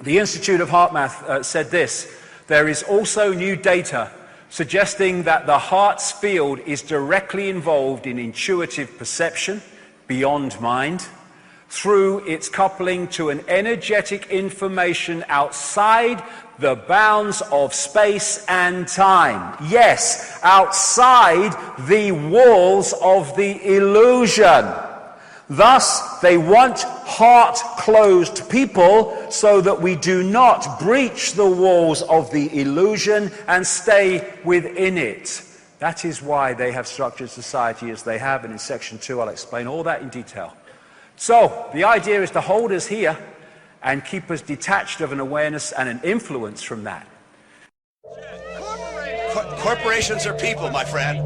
The Institute of Heart Math said this: there is also new data suggesting that the heart's field is directly involved in intuitive perception beyond mind through its coupling to an energetic information outside the bounds of space and time. Yes, outside the walls of the illusion. Thus, they want heart-closed people so that we do not breach the walls of the illusion and stay within it. That is why they have structured society as they have, and in section 2 I'll explain all that in detail. So, the idea is to hold us here and keep us detached of an awareness and an influence from that. Corporations are people, my friend.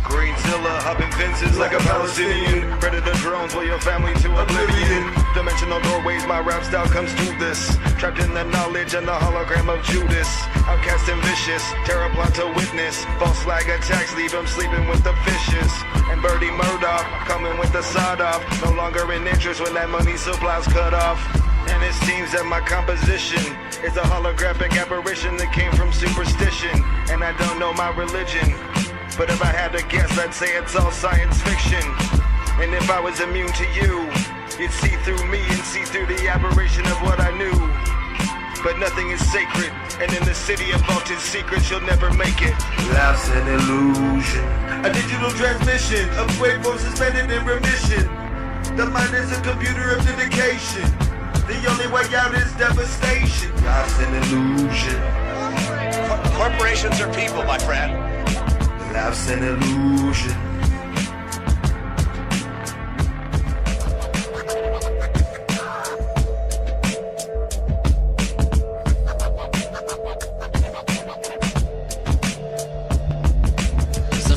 GreenZilla, hopping fences like a Palestinian. Predator drones will your family to oblivion. Dimensional doorways, my rap style comes through this. Trapped in the knowledge and the hologram of Judas. Outcast and vicious, terror plot to witness. False flag attacks, leave him sleeping with the fishes. And Birdie Murdoch, coming with the sawed off. No longer in interest when that money supply's cut off. And it seems that my composition is a holographic apparition that came from superstition. And I don't know my religion, but if I had to guess, I'd say it's all science fiction. And if I was immune to you, you'd see through me and see through the aberration of what I knew. But nothing is sacred, and in the city of vaulted secrets, you'll never make it. Life's an illusion, a digital transmission of waveforms suspended in remission. The mind is a computer of dedication. The only way out is devastation. life's an illusion, Corporations are people, my friend. life's an illusion.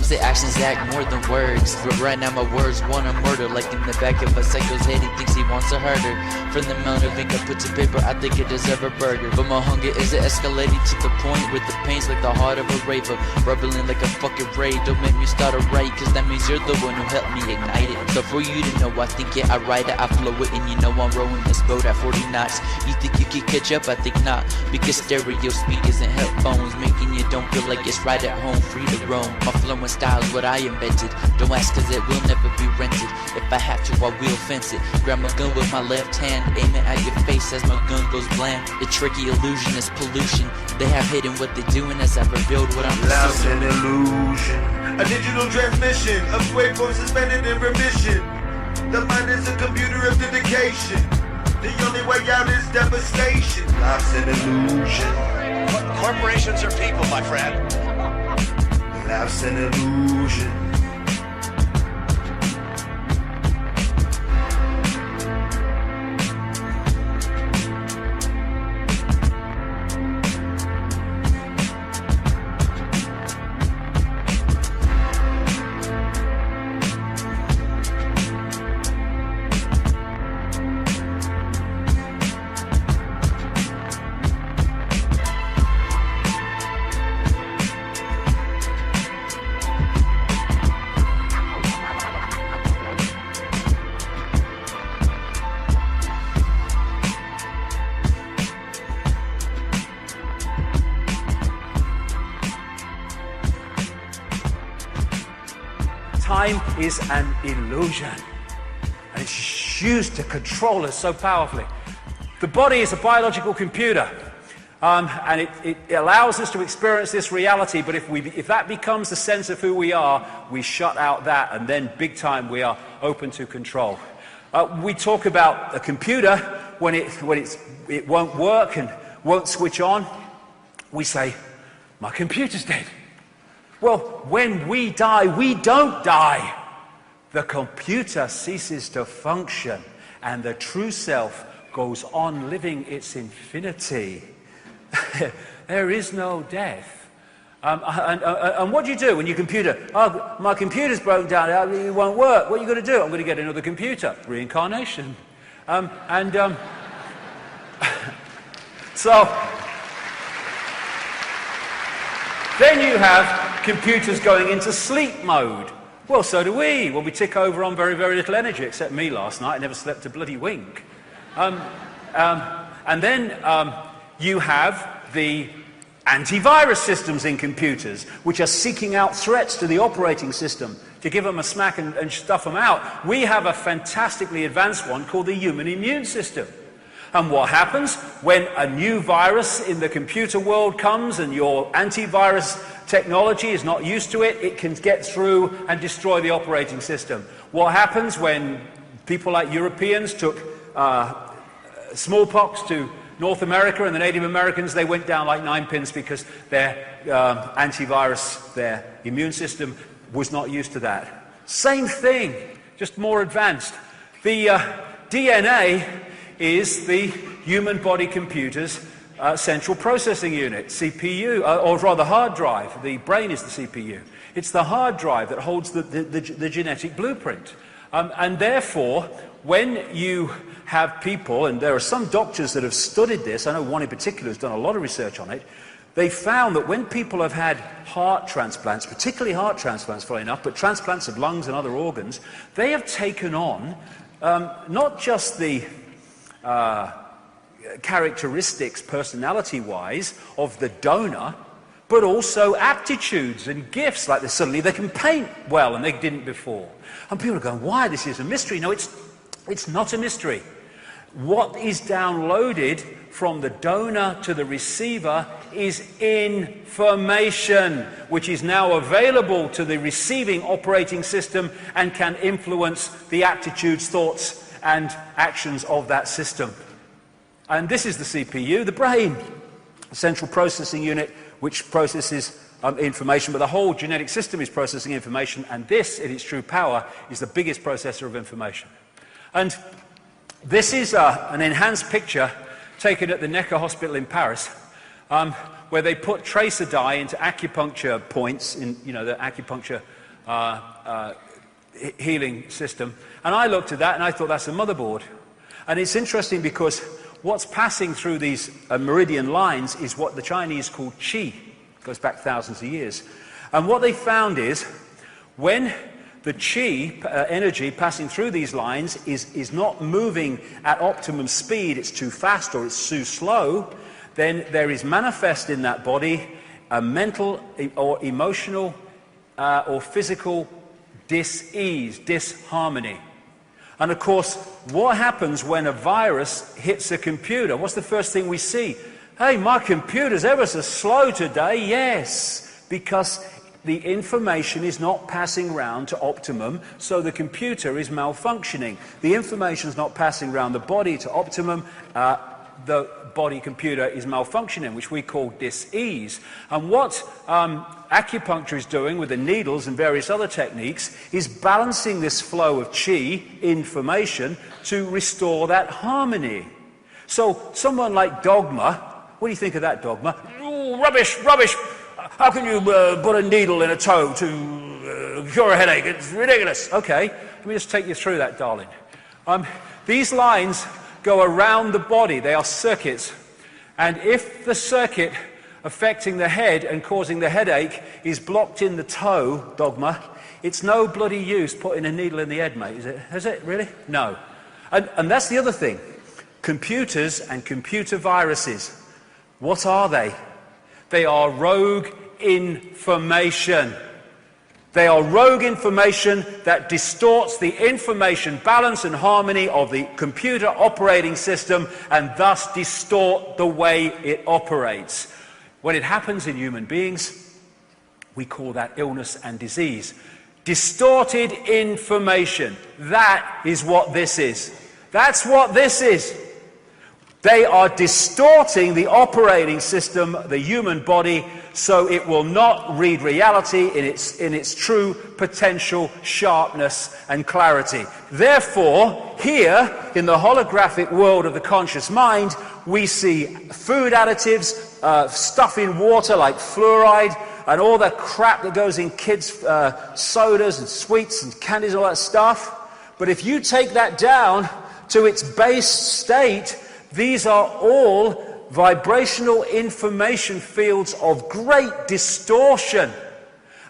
Say actions act more than words, but right now my words wanna murder. Like in the back of a psycho's head, he thinks he wants to hurt her. From the amount of ink I put to paper, I think it deserves a burger. But my hunger is escalating to the point where the pain's like the heart of a raver, rubbling like a fucking raid. Don't make me start a right, cause that means you're the one who helped me ignite it. So for you to know, I think it, I write it, I flow it, and you know I'm rowing this boat at 40 knots. You think you can catch up? I think not, because stereo speakers and headphones making you don't feel like it's right at home, free to roam. My flowing style is what I invented. Don't ask, cause it will never be rented. If I have to, I will fence it. Grab my gun with my left hand, aim it at your face as my gun goes bland. The tricky illusion is pollution. They have hidden what they're doing as I revealed what I'm Life's pursuing. an illusion, A digital transmission of waveforms suspended in remission. The mind is a computer of dedication. The only way out is devastation. life's an illusion, Corporations are people, my friend. life's an illusion. Time is an illusion, and it's used to control us so powerfully. The body is a biological computer, and it allows us to experience this reality, but if that becomes the sense of who we are, we shut out that, and then big time we are open to control. We talk about a computer when it won't work and won't switch on. We say, my computer's dead. Well, when we die, we don't die. The computer ceases to function, and the true self goes on living its infinity. There is no death. And what do you do when your computer, oh, my computer's broken down, it won't work. What are you going to do? I'm going to get another computer. Reincarnation. So, Then you have computers going into sleep mode. Well, so do we. Well, we tick over on very, very little energy, except me last night. I never slept a bloody wink. And then you have the antivirus systems in computers, which are seeking out threats to the operating system to give them a smack and stuff them out. We have a fantastically advanced one called the human immune system. And what happens when a new virus in the computer world comes and your antivirus technology is not used to it, it can get through and destroy the operating system. What happens when people like Europeans took smallpox to North America and the Native Americans, they went down like 9 pins because their antivirus, their immune system was not used to that. Same thing, just more advanced. The DNA is the human body computer's central processing unit, CPU, or rather hard drive. The brain is the CPU. It's the hard drive that holds the genetic blueprint. And therefore, when you have people, and there are some doctors that have studied this, I know one in particular has done a lot of research on it, they found that when people have had heart transplants, particularly heart transplants, funnily enough, but transplants of lungs and other organs, they have taken on not just the characteristics, personality-wise, of the donor, but also aptitudes and gifts, like suddenly they can paint well and they didn't before. And people are going, why? This is a mystery. No, it's not a mystery. What is downloaded from the donor to the receiver is information, which is now available to the receiving operating system and can influence the aptitudes, thoughts, and actions of that system. And this is the CPU, the brain, the central processing unit, which processes information, but the whole genetic system is processing information, and this, in its true power, is the biggest processor of information. And this is an enhanced picture taken at the Necker Hospital in Paris, where they put tracer dye into acupuncture points in, the acupuncture healing system. And I looked at that and I thought, that's a motherboard. And it's interesting because what's passing through these meridian lines is what the Chinese call qi. It goes back thousands of years. And what they found is when the qi energy passing through these lines is not moving at optimum speed, it's too fast or it's too slow, then there is manifest in that body a mental or emotional or physical dis-ease, disharmony. And of course, what happens when a virus hits a computer? What's the first thing we see? Hey, my computer's ever so slow today. Yes, because the information is not passing round to optimum, so the computer is malfunctioning. The information is not passing round the body to optimum. The body computer is malfunctioning, which we call dis-ease. And what acupuncture is doing with the needles and various other techniques is balancing this flow of qi, information, to restore that harmony. So someone like Dogma, what do you think of that, Dogma? Oh, rubbish, rubbish! How can you put a needle in a toe to cure a headache? It's ridiculous. Okay, let me just take you through that, darling. These lines go around the body. They are circuits. And if the circuit affecting the head and causing the headache is blocked in the toe, Dogma, it's no bloody use putting a needle in the head, mate, is it? Is it, really? No. And that's the other thing. Computers and computer viruses, what are they? They are rogue information. They are rogue information that distorts the information balance and harmony of the computer operating system and thus distort the way it operates. When it happens in human beings, we call that illness and disease. Distorted information. That is what this is. That's what this is. They are distorting the operating system, the human body, so it will not read reality in its true potential sharpness and clarity. Therefore, here in the holographic world of the conscious mind, we see food additives, stuff in water like fluoride, and all the crap that goes in kids' sodas and sweets and candies, all that stuff. But if you take that down to its base state, these are all vibrational information fields of great distortion.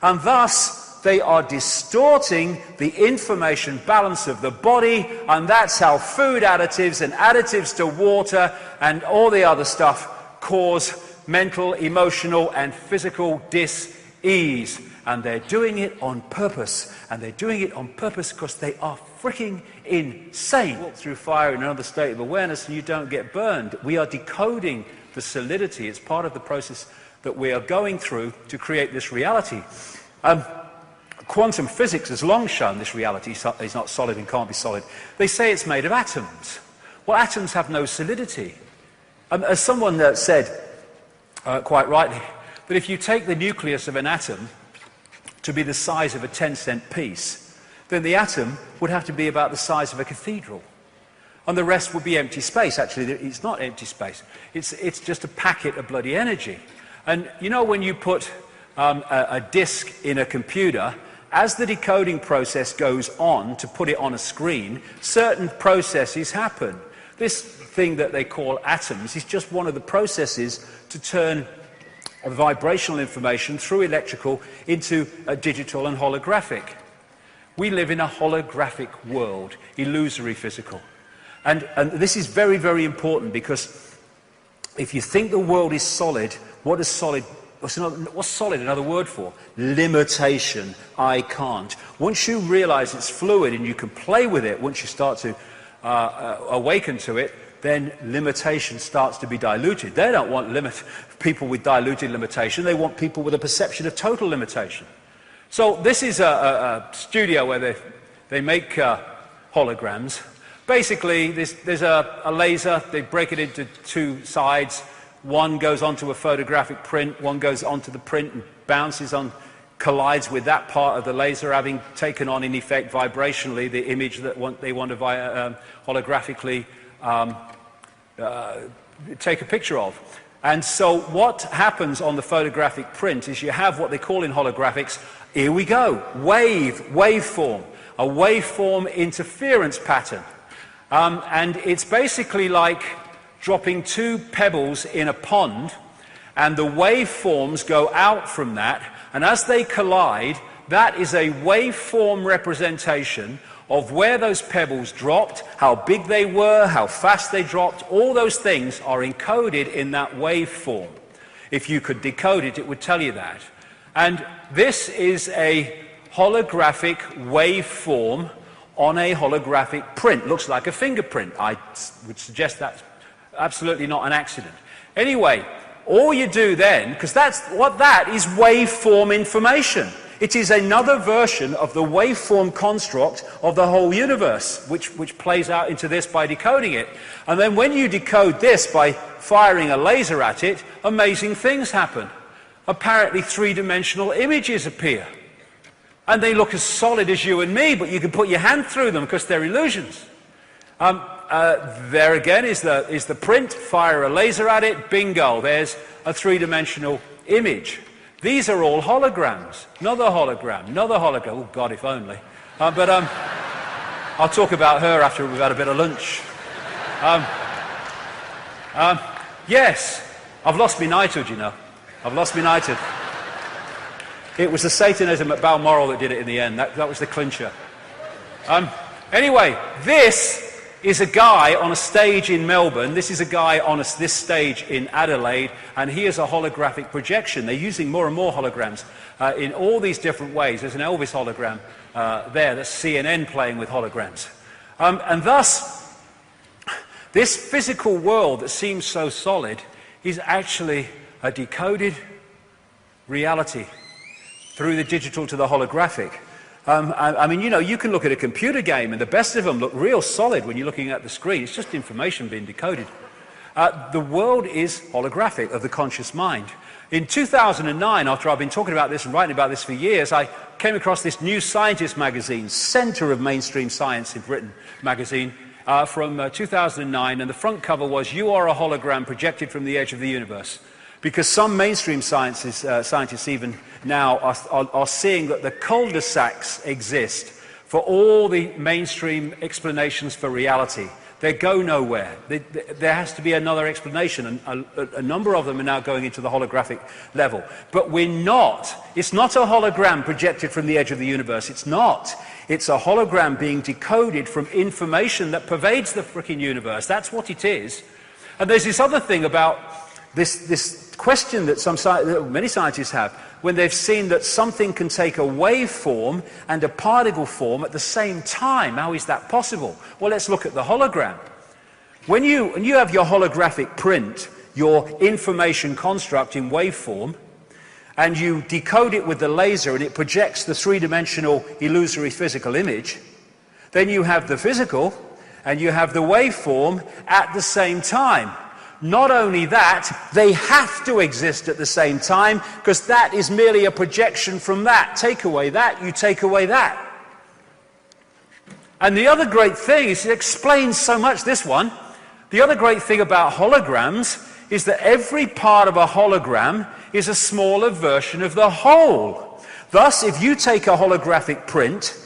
And thus, they are distorting the information balance of the body, and that's how food additives and additives to water and all the other stuff cause mental, emotional, and physical dis-ease. And they're doing it on purpose. And they're doing it on purpose because they are freaking insane. Walk through fire in another state of awareness and you don't get burned. We are decoding the solidity. It's part of the process that we are going through to create this reality. Quantum physics has long shown this reality is not solid and can't be solid. They say it's made of atoms. Well, atoms have no solidity. As someone said, quite rightly, that if you take the nucleus of an atom to be the size of a 10-cent piece, then the atom would have to be about the size of a cathedral. And the rest would be empty space. Actually, it's not empty space. It's just a packet of bloody energy. And you know when you put a disk in a computer, as the decoding process goes on to put it on a screen, certain processes happen. This thing that they call atoms is just one of the processes to turn vibrational information through electrical into digital and holographic. We live in a holographic world, illusory physical. And this is very, very important because if you think the world is solid, what is solid? What's solid another word for? Limitation. I can't. Once you realize it's fluid and you can play with it, once you start to awaken to it, then limitation starts to be diluted. They don't want people with diluted limitation. They want people with a perception of total limitation. So this is a studio where they make holograms. Basically, there's a laser. They break it into two sides. One goes onto a photographic print. One goes onto the print and bounces on, collides with that part of the laser, having taken on, in effect, vibrationally, the image that they want to holographically take a picture of. And so what happens on the photographic print is you have what they call in holographics, here we go, waveform, a waveform interference pattern. And it's basically like dropping two pebbles in a pond, and the waveforms go out from that, and as they collide, that is a waveform representation of where those pebbles dropped, how big they were, how fast they dropped. All those things are encoded in that waveform. If you could decode it, it would tell you that. And this is a holographic waveform on a holographic print. Looks like a fingerprint. I would suggest that's absolutely not an accident. Anyway, all you do then, because that is waveform information. It is another version of the waveform construct of the whole universe, which plays out into this by decoding it. And then when you decode this by firing a laser at it, amazing things happen. Apparently three-dimensional images appear. And they look as solid as you and me, but you can put your hand through them because they're illusions. There again is the print, fire a laser at it, bingo, there's a three-dimensional image. These are all holograms. Another hologram, another hologram. Oh, God, if only. But I'll talk about her after we've had a bit of lunch. Yes, I've lost my knighthood, you know. I've lost my knighthood. It was the Satanism at Balmoral that did it in the end. That was the clincher. Anyway, this is a guy on a stage in Melbourne. This is a guy on this stage in Adelaide, and he is a holographic projection. They're using more and more holograms in all these different ways. There's an Elvis hologram there. That's CNN playing with holograms. And thus, this physical world that seems so solid is actually a decoded reality through the digital to the holographic. I mean, you know, you can look at a computer game and the best of them look real solid when you're looking at the screen. It's just information being decoded. The world is holographic, of the conscious mind. In 2009, after I've been talking about this and writing about this for years, I came across this New Scientist magazine, centre of mainstream science in Britain magazine, from 2009, and the front cover was, "You are a hologram projected from the edge of the universe." Because some mainstream scientists even now are seeing that the cul-de-sacs exist for all the mainstream explanations for reality. They go nowhere. There has to be another explanation, and a number of them are now going into the holographic level. But it's not a hologram projected from the edge of the universe. It's not. It's a hologram being decoded from information that pervades the frickin' universe. That's what it is. And there's this other thing about this question that many scientists have, when they've seen that something can take a waveform and a particle form at the same time. How is that possible? Well, let's look at the hologram. When you have your holographic print, your information construct in waveform, and you decode it with the laser and it projects the three-dimensional illusory physical image, then you have the physical and you have the waveform at the same time. Not only that, they have to exist at the same time, because that is merely a projection from that. Take away that, you take away that. And the other great thing is, it explains so much, this one. The other great thing about holograms is that every part of a hologram is a smaller version of the whole. Thus, if you take a holographic print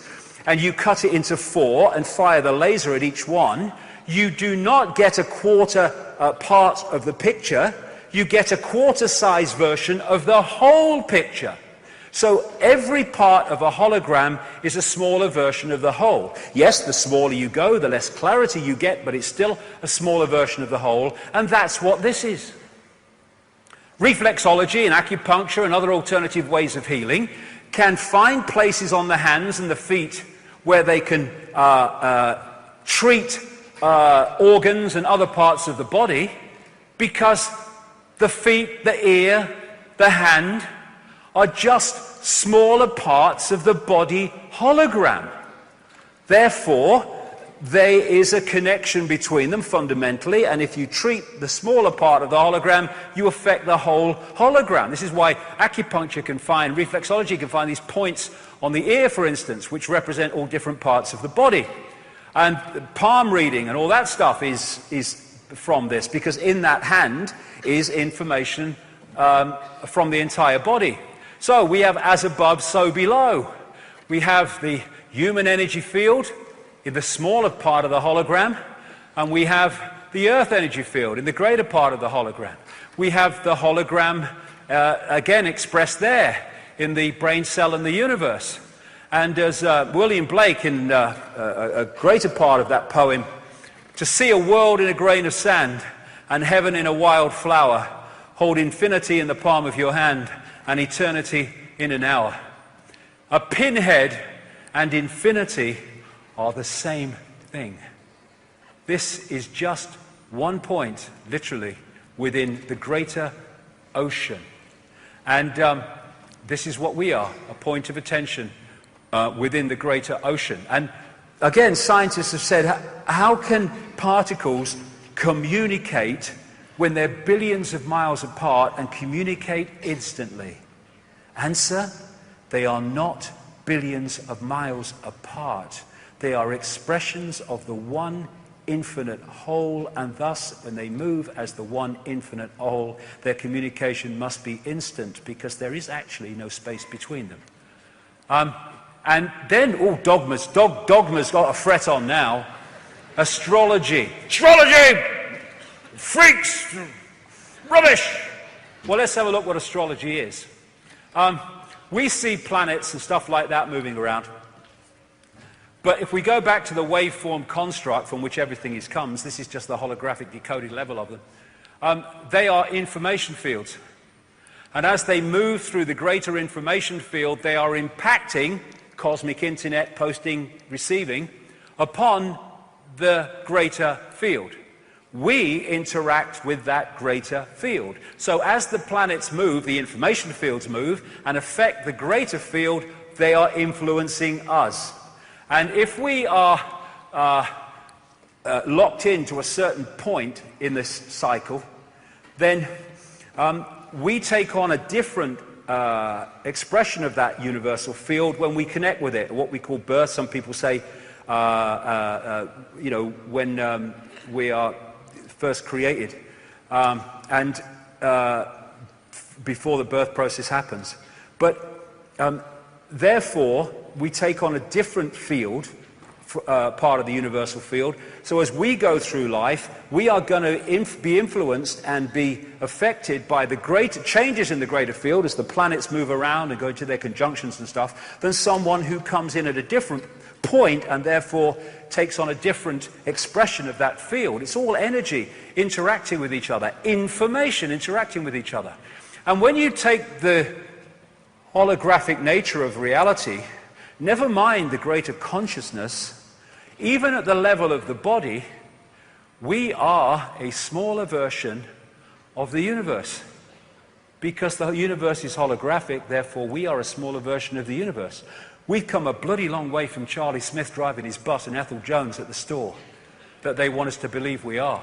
and you cut it into 4 and fire the laser at each one, you do not get a quarter part of the picture, you get a quarter-size version of the whole picture. So every part of a hologram is a smaller version of the whole. Yes, the smaller you go, the less clarity you get, but it's still a smaller version of the whole, and that's what this is. Reflexology and acupuncture and other alternative ways of healing can find places on the hands and the feet where they can treat organs and other parts of the body, because the feet, the ear, the hand are just smaller parts of the body hologram. Therefore, there is a connection between them fundamentally, and if you treat the smaller part of the hologram, you affect the whole hologram. This is why acupuncture can find, reflexology can find these points on the ear, for instance, which represent all different parts of the body. And palm reading and all that stuff is from this, because in that hand is information from the entire body. So we have as above, so below. We have the human energy field in the smaller part of the hologram, and we have the earth energy field in the greater part of the hologram. We have the hologram again expressed there in the brain cell and the universe. And as William Blake, in a greater part of that poem, to see a world in a grain of sand and heaven in a wild flower, hold infinity in the palm of your hand and eternity in an hour. A pinhead and infinity are the same thing. This is just one point, literally, within the greater ocean. And this is what we are, a point of attention within the greater ocean. And again, scientists have said, how can particles communicate when they're billions of miles apart and communicate instantly? Answer, they are not billions of miles apart. They are expressions of the one infinite whole, and thus, when they move as the one infinite whole, their communication must be instant, because there is actually no space between them. And then, dogmas. Dogma's got a fret on now. Astrology. Astrology! Freaks! Rubbish! Well, let's have a look what astrology is. We see planets and stuff like that moving around. But if we go back to the waveform construct from which everything comes, this is just the holographic decoded level of them, they are information fields. And as they move through the greater information field, they are impacting cosmic internet, posting, receiving, upon the greater field. We interact with that greater field. So as the planets move, the information fields move, and affect the greater field, they are influencing us. And if we are locked into a certain point in this cycle, then we take on a different expression of that universal field when we connect with it, what we call birth. Some people say, when we are first created, and before the birth process happens. But therefore, we take on a different field part of the universal field. So as we go through life, we are going to be influenced and be affected by the great changes in the greater field as the planets move around and go into their conjunctions and stuff, than someone who comes in at a different point and therefore takes on a different expression of that field. It's all energy interacting with each other, information interacting with each other. And when you take the holographic nature of reality, never mind the greater consciousness, even at the level of the body, we are a smaller version of the universe. Because the universe is holographic, therefore we are a smaller version of the universe. We've come a bloody long way from Charlie Smith driving his bus and Ethel Jones at the store that they want us to believe we are.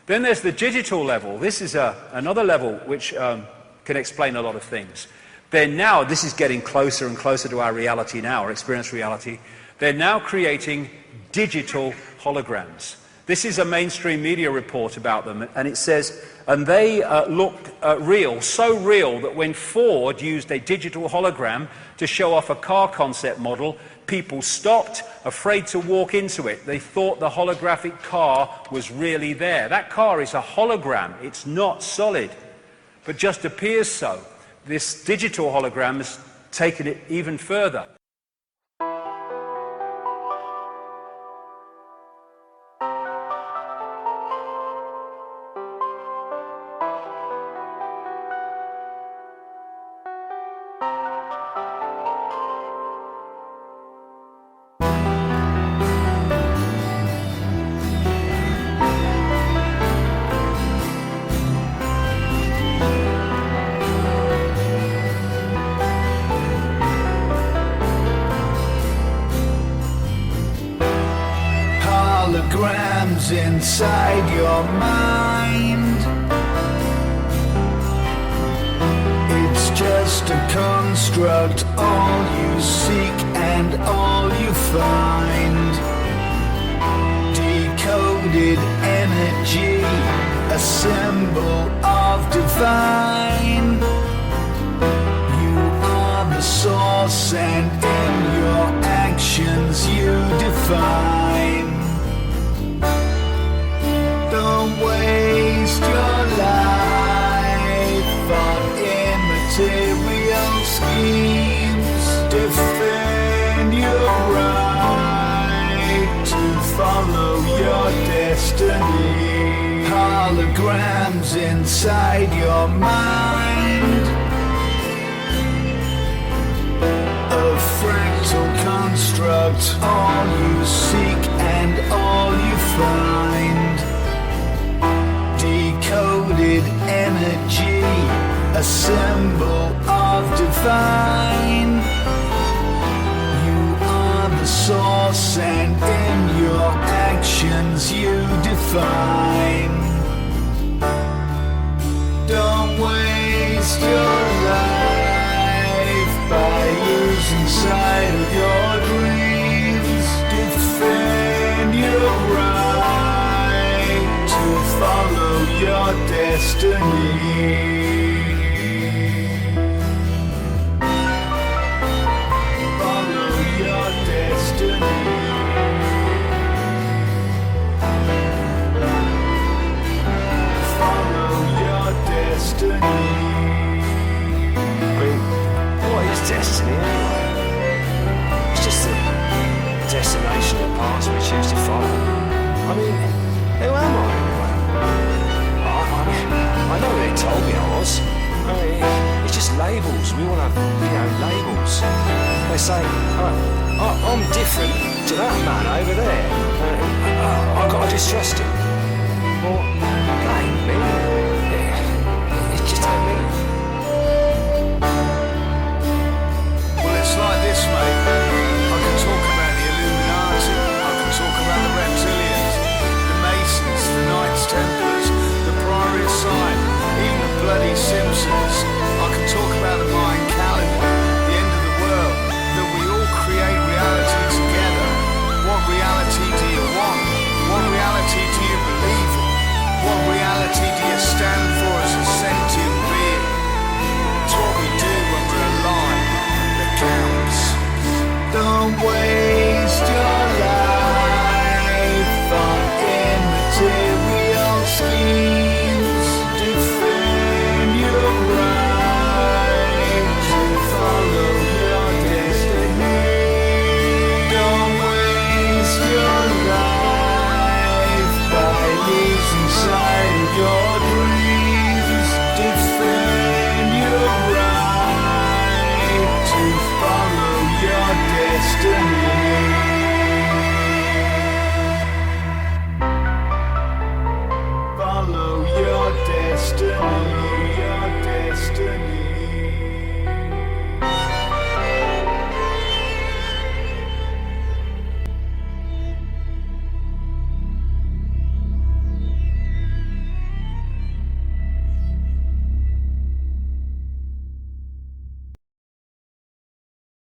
Then there's the digital level. This is another level which can explain a lot of things. Then now, this is getting closer and closer to our reality now, our experienced reality. They're now creating digital holograms. This is a mainstream media report about them, and it says, and they look real, so real that when Ford used a digital hologram to show off a car concept model, people stopped, afraid to walk into it. They thought the holographic car was really there. That car is a hologram. It's not solid, but just appears so. This digital hologram has taken it even further. Holograms inside your mind. It's just a construct, all you seek and all you find. Decoded energy, a symbol of divine. You are the source and in your actions you define. Don't waste your life on immaterial schemes. Defend your right to follow your destiny. Holograms inside your mind. A fractal construct, all you seek and all you find. Decoded energy, a symbol of divine. You are the source and in your actions you define. Don't waste your life by losing sight of your dreams. Defend your right to follow your destiny. Follow your destiny. Follow your destiny. I mean, what is destiny anyway? It's just a destination of paths we choose to follow. I mean, who am I anyway? I know they told me I was. I mean, it's just labels. We want to have, labels. They say, I'm different to that man over there. I've got to distrust him. Well,